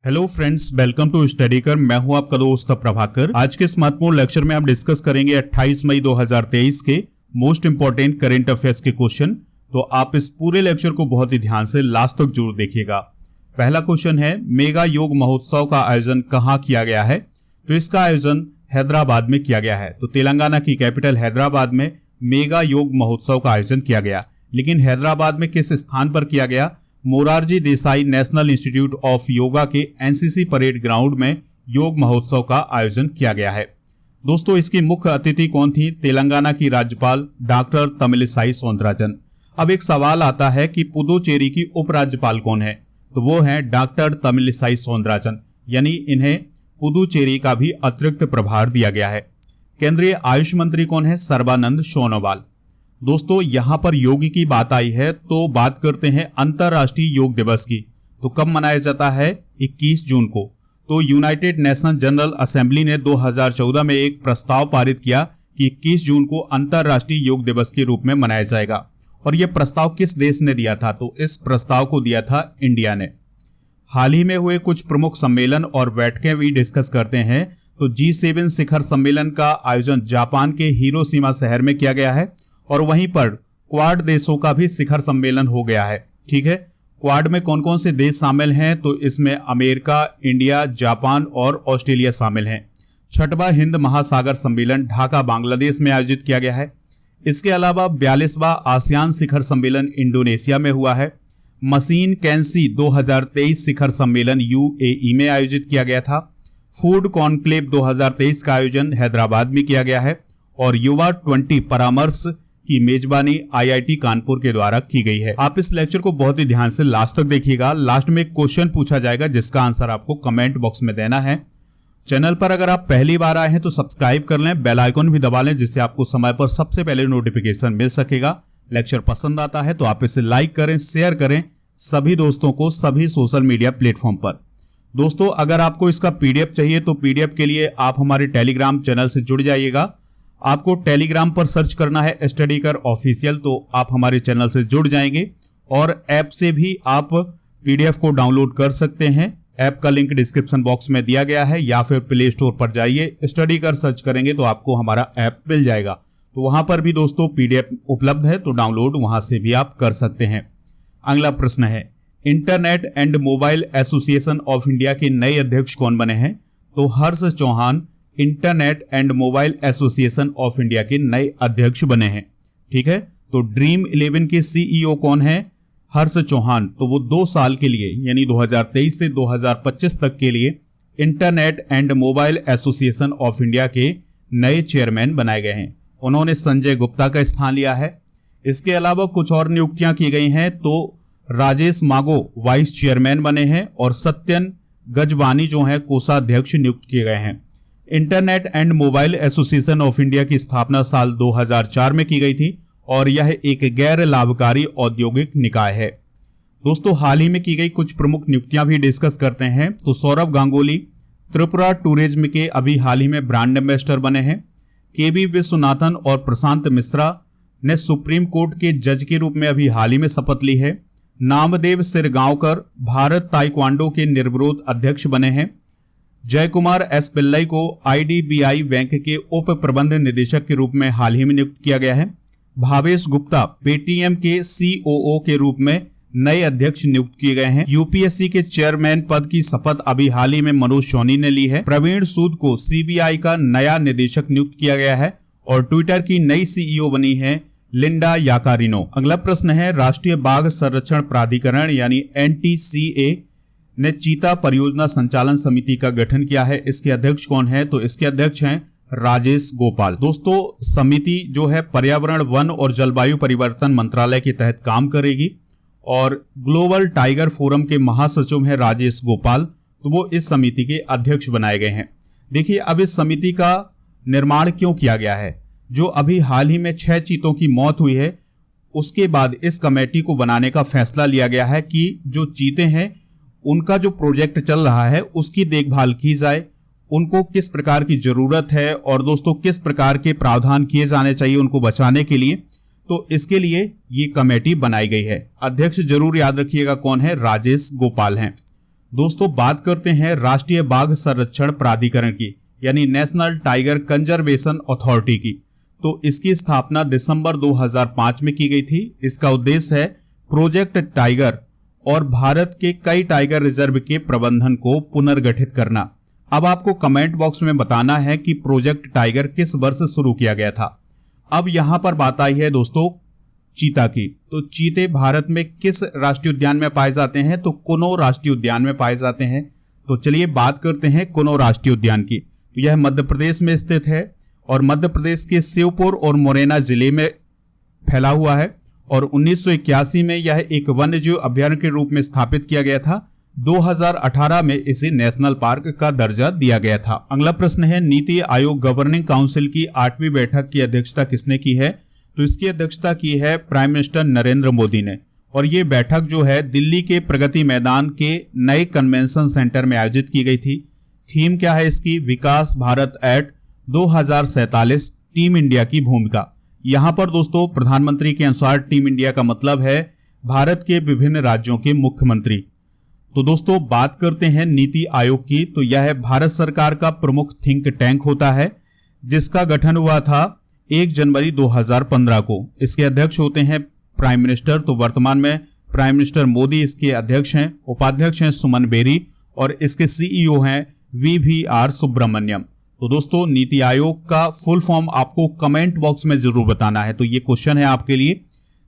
Hello friends, welcome to study कर। मैं हूं आपका दोस्त प्रभाकर। आज के इस महत्वपूर्ण लेक्चर में हम डिस्कस करेंगे 28 मई 2023 के मोस्ट इंपोर्टेंट करंट अफेयर्स के क्वेश्चन। तो आप इस पूरे लेक्चर को बहुत ही ध्यान से लास्ट तक जरूर देखिएगा। पहला क्वेश्चन है, मेगा योग महोत्सव का आयोजन कहाँ किया गया है? तो इसका आयोजन हैदराबाद में किया गया है। तो तेलंगाना की कैपिटल हैदराबाद में मेगा योग महोत्सव का आयोजन किया गया, लेकिन हैदराबाद में किस स्थान पर किया गया? Morarji Desai national institute of yoga के एनसीसी परेड ग्राउंड में योग महोत्सव का आयोजन किया गया है। दोस्तों, इसकी मुख्य अतिथि कौन थी? तेलंगाना की राज्यपाल डॉक्टर तमिलिसाई सौंदरराजन। अब एक सवाल आता है कि पुदुचेरी की उपराज्यपाल कौन है? तो वो है डॉक्टर तमिलिसाई सौंदरराजन, यानी इन्हें पुदुचेरी का भी अतिरिक्त प्रभार दिया गया है। केंद्रीय आयुष मंत्री कौन है? सर्बानंद सोनोवाल। दोस्तों, यहां पर योग की बात आई है तो बात करते हैं अंतर्राष्ट्रीय योग दिवस की। तो कब मनाया जाता है? 21 जून को। तो यूनाइटेड नेशन जनरल असेंबली ने 2014 में एक प्रस्ताव पारित किया कि 21 जून को अंतर्राष्ट्रीय योग दिवस के रूप में मनाया जाएगा। और यह प्रस्ताव किस देश ने दिया था? तो इस प्रस्ताव को दिया था इंडिया ने। हाल ही में हुए कुछ प्रमुख सम्मेलन और बैठकें भी डिस्कस करते हैं। तो G7 शिखर सम्मेलन का आयोजन जापान के हिरोशिमा शहर में किया गया है, और वहीं पर क्वाड देशों का भी शिखर सम्मेलन हो गया है। ठीक है, क्वाड में कौन कौन से देश शामिल हैं? तो इसमें अमेरिका, इंडिया, जापान और ऑस्ट्रेलिया शामिल हैं। छठवां हिंद महासागर सम्मेलन ढाका बांग्लादेश में आयोजित किया गया है। इसके अलावा 42वां आसियान शिखर सम्मेलन इंडोनेशिया में हुआ है। मशीन कैंसी 2023 शिखर सम्मेलन UAE में आयोजित किया गया था। फूड कॉन्क्लेव 2023 का आयोजन हैदराबाद में किया गया है, और युवा 20 परामर्श की मेजबानी IIT कानपुर के द्वारा की गई है। आप इस लेक्चर को बहुत ही ध्यान से लास्ट तक देखिएगा। लास्ट में एक क्वेश्चन पूछा जाएगा जिसका आंसर आपको कमेंट बॉक्स में देना है। चैनल पर अगर आप पहली बार आए हैं तो सब्सक्राइब कर लें, बेल आइकन भी दबा लें, जिससे आपको समय पर सबसे पहले नोटिफिकेशन मिल सकेगा। लेक्चर पसंद आता है तो आप इसे लाइक करें, शेयर करें सभी दोस्तों को सभी सोशल मीडिया प्लेटफॉर्म पर। दोस्तों, अगर आपको इसका PDF चाहिए तो PDF के लिए आप हमारे टेलीग्राम चैनल से जुड़ जाइएगा। आपको टेलीग्राम पर सर्च करना है स्टडी कर ऑफिशियल, तो आप हमारे चैनल से जुड़ जाएंगे, और ऐप से भी आप PDF को डाउनलोड कर सकते हैं। ऐप का लिंक डिस्क्रिप्शन बॉक्स में दिया गया है, या फिर प्ले स्टोर पर जाइए, स्टडी कर सर्च करेंगे तो आपको हमारा ऐप मिल जाएगा। तो वहां पर भी दोस्तों PDF उपलब्ध है, तो डाउनलोड वहां से भी आप कर सकते हैं। अगला प्रश्न है, internet and mobile association of India के नए अध्यक्ष कौन बने हैं? तो Harsh Chauhan internet and mobile association of India के नए अध्यक्ष बने हैं। ठीक है, तो ड्रीम 11 के CEO कौन है? हर्ष चौहान। तो वो 2 साल के लिए, यानी 2023 से 2025 तक के लिए internet and mobile association of India के नए चेयरमैन बनाए गए हैं। उन्होंने संजय गुप्ता का स्थान लिया है। इसके अलावा कुछ और नियुक्तियां की गई हैं। तो राजेश मागो वाइस चेयरमैन बने हैं, और सत्यन गजवानी जो है कोषाध्यक्ष नियुक्त किए गए हैं। Internet and mobile association of India की स्थापना साल 2004 में की गई थी, और यह एक गैर लाभकारी औद्योगिक निकाय है। दोस्तों, हाल ही में की गई कुछ प्रमुख नियुक्तियां भी डिस्कस करते हैं। तो सौरभ गांगुली त्रिपुरा टूरिज्म के अभी हाल ही में ब्रांड एम्बेसडर बने हैं। KB विश्वनाथन और प्रशांत मिश्रा ने सुप्रीम कोर्ट के जज के रूप में अभी हाल ही में शपथ ली है। नामदेव सिरगांवकर भारत ताइक्वांडो के निर्विरोध अध्यक्ष बने हैं। जय कुमार S पिल्लई को IDBI बैंक के उप प्रबंध निदेशक के रूप में हाल ही में नियुक्त किया गया है। भावेश गुप्ता पेटीएम के COO के रूप में नए अध्यक्ष नियुक्त किए गए हैं। UPSC के चेयरमैन पद की शपथ अभी हाल ही में मनोज सोनी ने ली है। प्रवीण सूद को CBI का नया निदेशक नियुक्त किया गया है, और ट्विटर की नई CEO बनी है लिंडा याकारिनो। अगला प्रश्न है, राष्ट्रीय बाघ संरक्षण प्राधिकरण यानी NTCA ने चीता परियोजना संचालन समिति का गठन किया है। इसके अध्यक्ष कौन है? तो इसके अध्यक्ष हैं राजेश गोपाल। दोस्तों, समिति जो है पर्यावरण, वन और जलवायु परिवर्तन मंत्रालय के तहत काम करेगी, और ग्लोबल टाइगर फोरम के महासचिव हैं राजेश गोपाल। तो वो इस समिति के अध्यक्ष बनाए गए हैं। देखिए, अब इस समिति का निर्माण क्यों किया गया है? जो अभी हाल ही में 6 चीतों की मौत हुई है, उसके बाद इस कमेटी को बनाने का फैसला लिया गया है कि जो चीते हैं उनका जो प्रोजेक्ट चल रहा है उसकी देखभाल की जाए, उनको किस प्रकार की जरूरत है, और दोस्तों किस प्रकार के प्रावधान किए जाने चाहिए उनको बचाने के लिए। तो इसके लिए ये कमेटी बनाई गई है। अध्यक्ष जरूर याद रखिएगा कौन है? राजेश गोपाल हैं। दोस्तों बात करते हैं राष्ट्रीय बाघ संरक्षण प्राधिकरण की, यानी नेशनल टाइगर कंजर्वेशन अथॉरिटी की। तो इसकी स्थापना दिसंबर 2005 में की गई थी। इसका उद्देश्य है प्रोजेक्ट टाइगर और भारत के कई टाइगर रिजर्व के प्रबंधन को पुनर्गठित करना। अब आपको कमेंट बॉक्स में बताना है कि प्रोजेक्ट टाइगर किस वर्ष शुरू किया गया था। अब यहां पर बात आई है दोस्तों चीता की। तो चीते भारत में किस राष्ट्रीय उद्यान में पाए जाते हैं? तो कुनो राष्ट्रीय उद्यान में पाए जाते हैं। तो चलिए बात करते हैं कुनो राष्ट्रीय उद्यान की। तो यह मध्य प्रदेश में स्थित है और मध्य प्रदेश के शिवपुर और मुरैना जिले में फैला हुआ है और 1981 में यह एक वन्यजीव अभ्यारण्य के रूप में स्थापित किया गया था। 2018 में इसे नेशनल पार्क का दर्जा दिया गया था। अगला प्रश्न है नीति आयोग गवर्निंग काउंसिल की 8वीं बैठक की अध्यक्षता किसने की है? तो इसकी अध्यक्षता की है प्राइम मिनिस्टर नरेंद्र मोदी ने और ये बैठक जो है दिल्ली के प्रगति मैदान के नए कन्वेंशन सेंटर में आयोजित की गई थी। थीम क्या है इसकी? विकास भारत एट 2047 टीम इंडिया की भूमिका। यहां पर दोस्तों प्रधानमंत्री के अनुसार टीम इंडिया का मतलब है भारत के विभिन्न राज्यों के मुख्यमंत्री। तो दोस्तों बात करते हैं नीति आयोग की। तो यह भारत सरकार का प्रमुख थिंक टैंक होता है जिसका गठन हुआ था 1 जनवरी 2015 को। इसके अध्यक्ष होते हैं प्राइम मिनिस्टर। तो वर्तमान में प्राइम मिनिस्टर मोदी इसके अध्यक्ष हैं। उपाध्यक्ष हैं सुमन बेरी और इसके सीईओ हैं VVR सुब्रमण्यम। तो दोस्तों नीति आयोग का फुल फॉर्म आपको कमेंट बॉक्स में जरूर बताना है। तो ये क्वेश्चन है आपके लिए,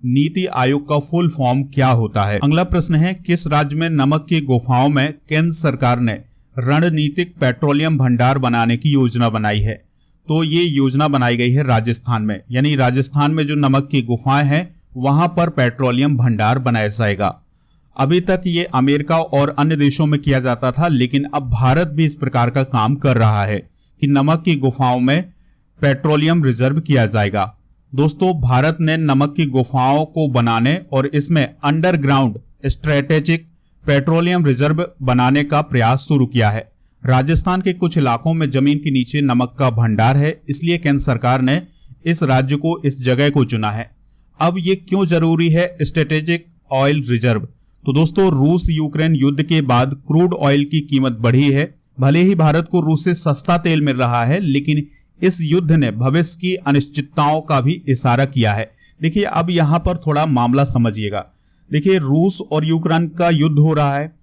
नीति आयोग का फुल फॉर्म क्या होता है। अगला प्रश्न है किस राज्य में नमक की गुफाओं में केंद्र सरकार ने रणनीतिक पेट्रोलियम भंडार बनाने की योजना बनाई है? तो ये योजना बनाई गई है राजस्थान में, यानी राजस्थान में जो नमक की गुफाएं हैं वहां पर पेट्रोलियम भंडार बनाया जाएगा। अभी तक ये अमेरिका और अन्य देशों में किया जाता था, लेकिन अब भारत भी इस प्रकार का काम कर रहा है कि नमक की गुफाओं में पेट्रोलियम रिजर्व किया जाएगा। दोस्तों भारत ने नमक की गुफाओं को बनाने और इसमें अंडरग्राउंड स्ट्रेटेजिक पेट्रोलियम रिजर्व बनाने का प्रयास शुरू किया है। राजस्थान के कुछ इलाकों में जमीन के नीचे नमक का भंडार है, इसलिए केंद्र सरकार ने इस राज्य को इस जगह को चुना है। अब ये क्यों जरूरी है स्ट्रेटेजिक ऑयल रिजर्व? तो दोस्तों रूस यूक्रेन युद्ध के बाद क्रूड ऑयल की कीमत बढ़ी है। भले ही भारत को रूस से सस्ता तेल मिल रहा है, लेकिन इस युद्ध ने भविष्य की अनिश्चितताओं का भी इशारा किया है। देखिए अब यहां पर थोड़ा मामला समझिएगा। देखिए रूस और यूक्रेन का युद्ध हो रहा है,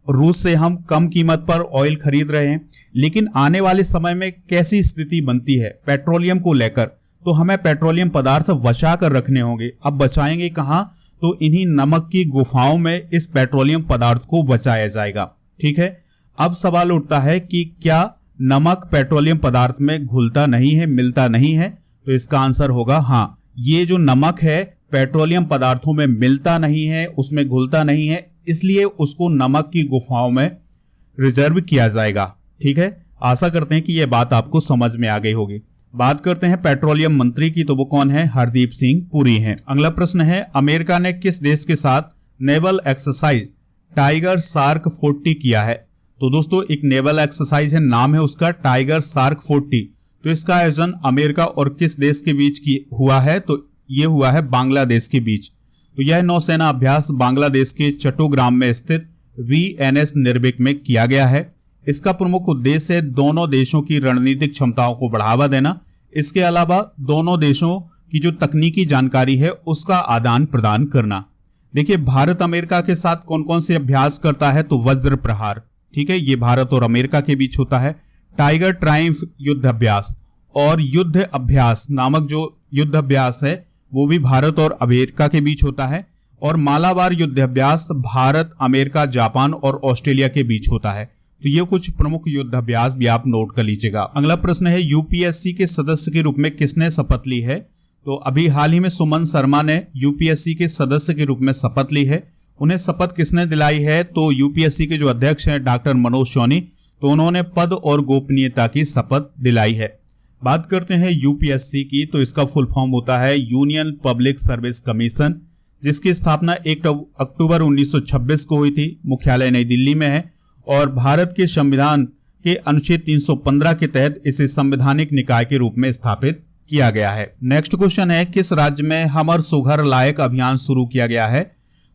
रूस से हम कम कीमत पर ऑयल खरीद रहे हैं, लेकिन आने वाले समय में कैसी स्थिति बनती है पेट्रोलियम को लेकर? तो हमें पेट्रोलियम पदार्थ बचा कर रखने होंगे। अब बचाएंगे कहां? तो इन्हीं नमक की गुफाओं में इस पेट्रोलियम पदार्थ को बचाया जाएगा। ठीक है, अब सवाल उठता है कि क्या नमक पेट्रोलियम पदार्थ में घुलता नहीं है, मिलता नहीं है? तो इसका आंसर होगा हाँ, ये जो नमक है पेट्रोलियम पदार्थों में मिलता नहीं है, उसमें घुलता नहीं है, इसलिए उसको नमक की गुफाओं में रिजर्व किया जाएगा। ठीक है, आशा करते हैं कि यह बात आपको समझ में आ गई होगी। बात करते हैं पेट्रोलियम मंत्री की। तो वो कौन है? हरदीप सिंह पुरी हैं। अगला प्रश्न है अमेरिका ने किस देश के साथ नेवल एक्सरसाइज टाइगर शार्क 40 किया है? तो दोस्तों एक नेवल एक्सरसाइज है, नाम है उसका टाइगर शार्क 40। तो इसका आयोजन अमेरिका और किस देश के बीच हुआ है? तो ये हुआ है बांग्लादेश के बीच। तो यह नौसेना अभ्यास बांग्लादेश के चट्टोग्राम में स्थित VNS निर्भिक में किया गया है। इसका प्रमुख उद्देश्य है दोनों देशों की रणनीतिक क्षमताओं को बढ़ावा देना। इसके अलावा दोनों देशों की जो तकनीकी जानकारी है उसका आदान प्रदान करना। देखिए भारत अमेरिका के साथ कौन कौन से अभ्यास करता है? तो वज्र प्रहार, ठीक है, ये भारत और अमेरिका के बीच होता है। टाइगर ट्रायम्फ युद्ध अभ्यास और युद्ध अभ्यास नामक जो युद्ध अभ्यास है वो भी भारत और अमेरिका के बीच होता है। और मालाबार युद्ध अभ्यास भारत, अमेरिका, जापान और ऑस्ट्रेलिया के बीच होता है। तो ये कुछ प्रमुख युद्ध अभ्यास भी आप नोट कर लीजिएगा। अगला प्रश्न है यूपीएससी के सदस्य के रूप में किसने शपथ ली है? तो अभी हाल ही में सुमन शर्मा ने यूपीएससी के सदस्य के रूप में शपथ ली है। उन्हें शपथ किसने दिलाई है? तो यूपीएससी के जो अध्यक्ष हैं डॉक्टर मनोज सोनी, तो उन्होंने पद और गोपनीयता की शपथ दिलाई है। बात करते हैं यूपीएससी की। तो इसका फुल फॉर्म होता है यूनियन पब्लिक सर्विस कमीशन, जिसकी स्थापना 1 अक्टूबर 1926 को हुई थी। मुख्यालय नई दिल्ली में है और भारत के संविधान के अनुच्छेद 315 के तहत इसे संवैधानिक निकाय के रूप में स्थापित किया गया है। नेक्स्ट क्वेश्चन है किस राज्य में हमर सुघर लायक अभियान शुरू किया गया है?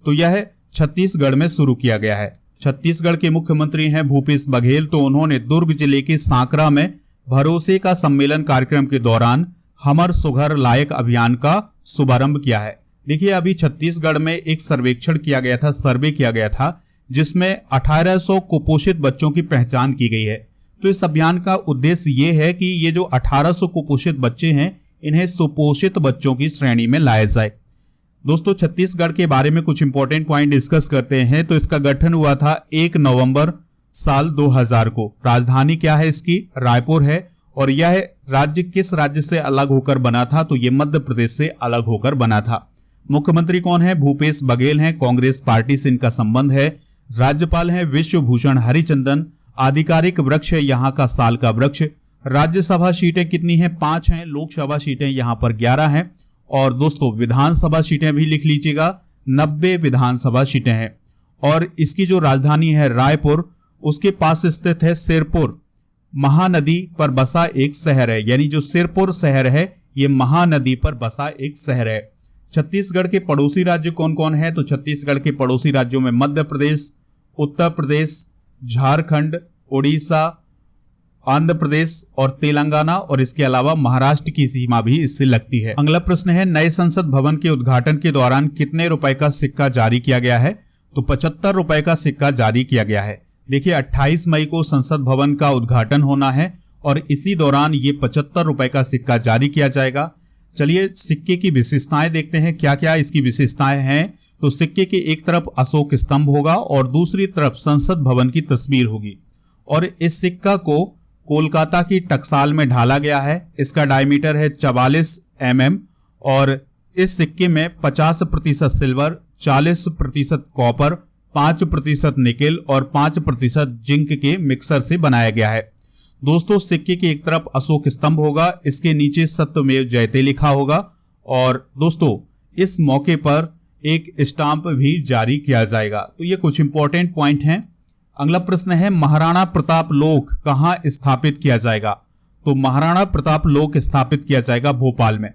तो यह छत्तीसगढ़ में शुरू किया गया है। छत्तीसगढ़ के मुख्यमंत्री हैं भूपेश बघेल, तो उन्होंने दुर्ग जिले के सांकरा में भरोसे का सम्मेलन कार्यक्रम के दौरान हमर सुघर लायक अभियान का शुभारंभ किया है। देखिए, अभी छत्तीसगढ़ में एक सर्वेक्षण किया गया था, सर्वे किया गया था, जिसमें 1800 कुपोषित बच्चों की पहचान की गई है। तो इस अभियान का उद्देश्य ये है कि ये जो 1800 कुपोषित बच्चे हैं, इन्हें सुपोषित बच्चों की श्रेणी में लाया जाए। दोस्तों, छत्तीसगढ़ के बारे में कुछ इंपॉर्टेंट पॉइंट डिस्कस करते हैं। तो इसका गठन हुआ था 1 नवंबर साल 2000 को। राजधानी क्या है इसकी? रायपुर है। और यह राज्य किस राज्य से अलग होकर बना था? तो ये मध्य प्रदेश से अलग होकर बना था। मुख्यमंत्री कौन है? भूपेश बघेल हैं, कांग्रेस पार्टी से इनका संबंध है। राज्यपाल हैं विश्वभूषण हरिचंदन। आधिकारिक वृक्ष है यहाँ का साल का वृक्ष। राज्यसभा सीटें कितनी हैं? 5 हैं। लोकसभा सीटें यहाँ पर 11 हैं। और दोस्तों, विधानसभा सीटें भी लिख लीजिएगा, 90 विधानसभा सीटें हैं। और इसकी जो राजधानी है रायपुर, उसके पास स्थित है सिरपुर। महानदी पर बसा एक शहर है, यानी जो सिरपुर शहर है ये महानदी पर बसा एक शहर है। छत्तीसगढ़ के पड़ोसी राज्य कौन कौन है? तो छत्तीसगढ़ के पड़ोसी राज्यों में मध्य प्रदेश, उत्तर प्रदेश, झारखंड, उड़ीसा, आंध्र प्रदेश और तेलंगाना, और इसके अलावा महाराष्ट्र की सीमा भी इससे लगती है। अगला प्रश्न है, नए संसद भवन के उद्घाटन के दौरान कितने रुपए का सिक्का जारी किया गया है? तो 75 रुपए का सिक्का जारी किया गया है। देखिए, 28 मई को संसद भवन का उद्घाटन होना है और इसी दौरान ये 75 रुपए का सिक्का जारी किया जाएगा। चलिए सिक्के की विशेषताएं देखते हैं, क्या क्या इसकी विशेषताएं हैं। तो सिक्के के एक तरफ अशोक स्तंभ होगा और दूसरी तरफ संसद भवन की तस्वीर होगी। और इस सिक्का को कोलकाता की टकसाल में ढाला गया है। इसका डायमीटर है 44 mm और इस सिक्के में 50% सिल्वर, 40% कॉपर, 5% निकेल और 5% जिंक के मिक्सर से बनाया गया है। दोस्तों, सिक्के के एक तरफ अशोक स्तंभ होगा, इसके नीचे सत्यमेव जयते लिखा होगा। और दोस्तों, इस मौके पर एक स्टाम्प भी जारी किया जाएगा। तो ये कुछ इंपॉर्टेंट पॉइंट हैं। अगला प्रश्न है, महाराणा प्रताप लोक कहां स्थापित किया जाएगा? तो महाराणा प्रताप लोक स्थापित किया जाएगा भोपाल में।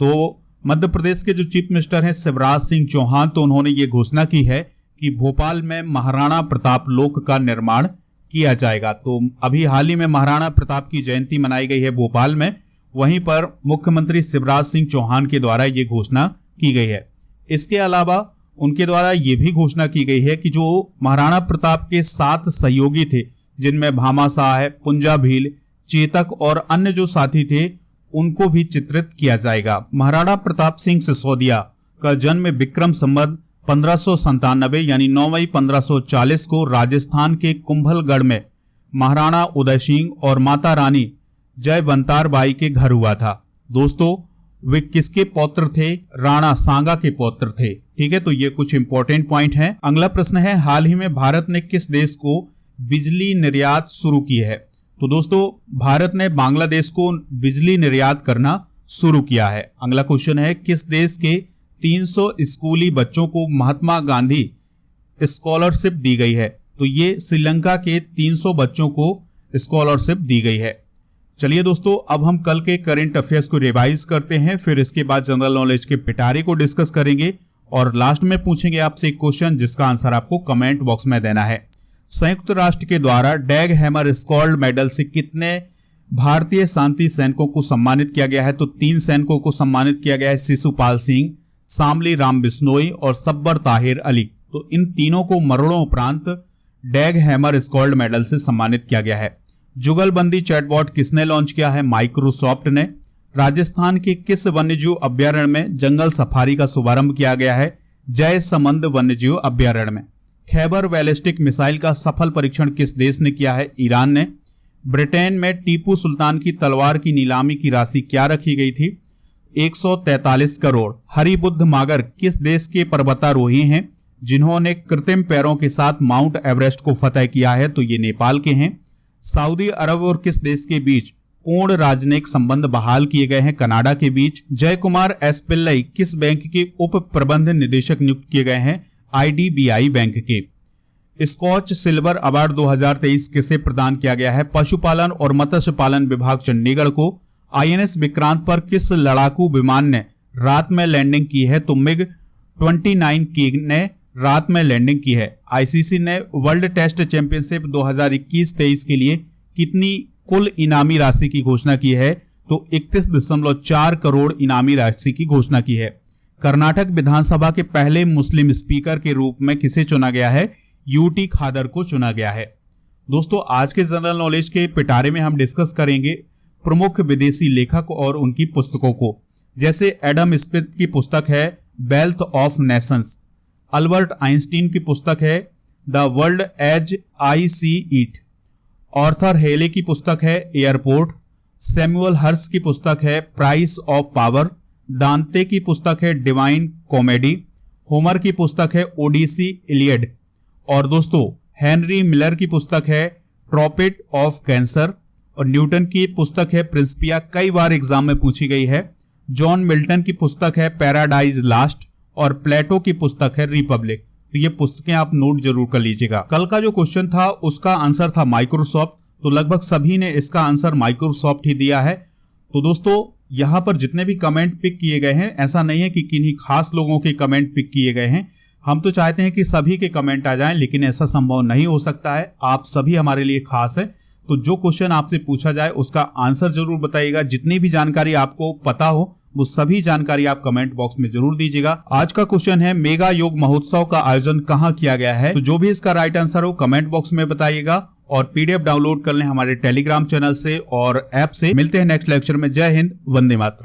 तो मध्य प्रदेश के जो चीफ मिनिस्टर हैं शिवराज सिंह चौहान, तो उन्होंने ये घोषणा की है कि भोपाल में महाराणा प्रताप लोक का निर्माण किया जाएगा। तो अभी हाल ही में महाराणा प्रताप की जयंती मनाई गई है भोपाल में, वहीं पर मुख्यमंत्री शिवराज सिंह चौहान के द्वारा ये घोषणा की गई है। इसके अलावा उनके द्वारा ये भी घोषणा की गई है कि जो महाराणा प्रताप के 7 सहयोगी थे, जिनमें भामाशाह है, पुंजा भील, चेतक और अन्य जो साथी थे, उनको भी चित्रित किया जाएगा। महाराणा प्रताप सिंह सिसोदिया का जन्म विक्रम संवत 1597 यानी 9 मई 1540 को राजस्थान के कुंभलगढ़ में महाराणा उदय सिंह और माता रानी जयवंतार बाई के घर हुआ था। दोस्तों, वे किसके पौत्र थे? राणा सांगा के पौत्र थे। ठीक है, तो ये कुछ इंपॉर्टेंट पॉइंट हैं। अगला प्रश्न है, हाल ही में भारत ने किस देश को बिजली निर्यात शुरू की है? तो दोस्तों, भारत ने बांग्लादेश को बिजली निर्यात करना शुरू किया है। अगला क्वेश्चन है, किस देश के 300 स्कूली बच्चों को महात्मा गांधी स्कॉलरशिप दी गई है? तो ये श्रीलंका के 300 बच्चों को स्कॉलरशिप दी गई है। चलिए दोस्तों, अब हम कल के करंट अफेयर्स को रिवाइज करते हैं, फिर इसके बाद जनरल नॉलेज के पिटारे को डिस्कस करेंगे और लास्ट में पूछेंगे आपसे एक क्वेश्चन जिसका आंसर आपको कमेंट बॉक्स में देना है। संयुक्त राष्ट्र के द्वारा डैग हैमर स्कॉल्ड मेडल से कितने भारतीय शांति सैनिकों को सम्मानित किया गया है? तो 3 सैनिकों को सम्मानित किया गया है, शिशुपाल सिंह, शामली राम बिश्नोई और सब्बर ताहिर अली। तो इन तीनों को मरणों उपरांत डैग हैमर स्कॉल्ड मेडल से सम्मानित किया गया है। जुगलबंदी चैटबॉट किसने लॉन्च किया है? माइक्रोसॉफ्ट ने। राजस्थान के किस वन्यजीव अभ्यारण्य में जंगल सफारी का शुभारंभ किया गया है? जयसमंद वन्यजीव अभ्यारण्य में। खैबर बैलिस्टिक मिसाइल का सफल परीक्षण किस देश ने किया है? ईरान ने। ब्रिटेन में टीपू सुल्तान की तलवार की नीलामी की राशि क्या रखी गई थी? 143 करोड़। हरिबुद्ध मागर किस देश के पर्वतारोही हैं जिन्होंने कृत्रिम पैरों के साथ माउंट एवरेस्ट को फतह किया है? तो ये नेपाल के हैं। सऊदी अरब और किस देश के बीच पूर्ण राजनयिक संबंध बहाल किए गए हैं? कनाडा के बीच। जय कुमार एस पिल्लई किस बैंक के उप प्रबंध निदेशक नियुक्त किए गए हैं? IDBI बैंक के। स्कॉच सिल्वर अवार्ड 2023 किसे प्रदान किया गया है? पशुपालन और मत्स्य पालन विभाग चंडीगढ़ को। INS विक्रांत पर किस लड़ाकू विमान ने रात में लैंडिंग की है? तो MiG-29 की ने रात में लैंडिंग की है। आईसीसी ने वर्ल्ड टेस्ट चैंपियनशिप 2021-23 के लिए कितनी कुल इनामी राशि की घोषणा की है? तो 31.4 करोड़ इनामी राशि की घोषणा की है। कर्नाटक विधानसभा के पहले मुस्लिम स्पीकर के रूप में किसे चुना गया है? यूटी खादर को चुना गया है। दोस्तों, आज के जनरल नॉलेज के पिटारे में हम डिस्कस करेंगे प्रमुख विदेशी लेखक और उनकी पुस्तकों को। जैसे एडम स्मिथ की पुस्तक है wealth of nations, Albert Einstein की पुस्तक है the world as I see it, Arthur Hailey की पुस्तक है एयरपोर्ट, सैमुअल हर्स की पुस्तक है प्राइस ऑफ पावर, दांते की पुस्तक है डिवाइन कॉमेडी, होमर की पुस्तक है ओडिसी इलियड, और दोस्तों हेनरी मिलर की पुस्तक है ट्रॉपिट ऑफ कैंसर, और न्यूटन की पुस्तक है प्रिंसिपिया, कई बार एग्जाम में पूछी गई है। जॉन मिल्टन की पुस्तक है पैराडाइज लास्ट, और प्लेटो की पुस्तक है रिपब्लिक। तो ये पुस्तकें आप नोट जरूर कर लीजिएगा। कल का जो क्वेश्चन था उसका आंसर था माइक्रोसॉफ्ट, तो लगभग सभी ने इसका आंसर माइक्रोसॉफ्ट ही दिया है। तो दोस्तों, यहां पर जितने भी कमेंट पिक किए गए हैं, ऐसा नहीं है कि किन्हीं खास लोगों के कमेंट पिक किए गए हैं। हम तो चाहते हैं कि सभी के कमेंट आ जाएं, लेकिन ऐसा संभव नहीं हो सकता है। आप सभी हमारे लिए खास है, तो जो क्वेश्चन आपसे पूछा जाए उसका आंसर जरूर बताइएगा। जितनी भी जानकारी आपको पता हो वो सभी जानकारी आप कमेंट बॉक्स में जरूर दीजिएगा। आज का क्वेश्चन है मेगा योग महोत्सव का आयोजन कहाँ किया गया है? तो जो भी इसका राइट आंसर हो कमेंट बॉक्स में बताइएगा, और पीडीएफ डाउनलोड कर लें हमारे टेलीग्राम चैनल से और ऐप से। मिलते हैं नेक्स्ट लेक्चर में। जय हिंद, वंदे मातरम।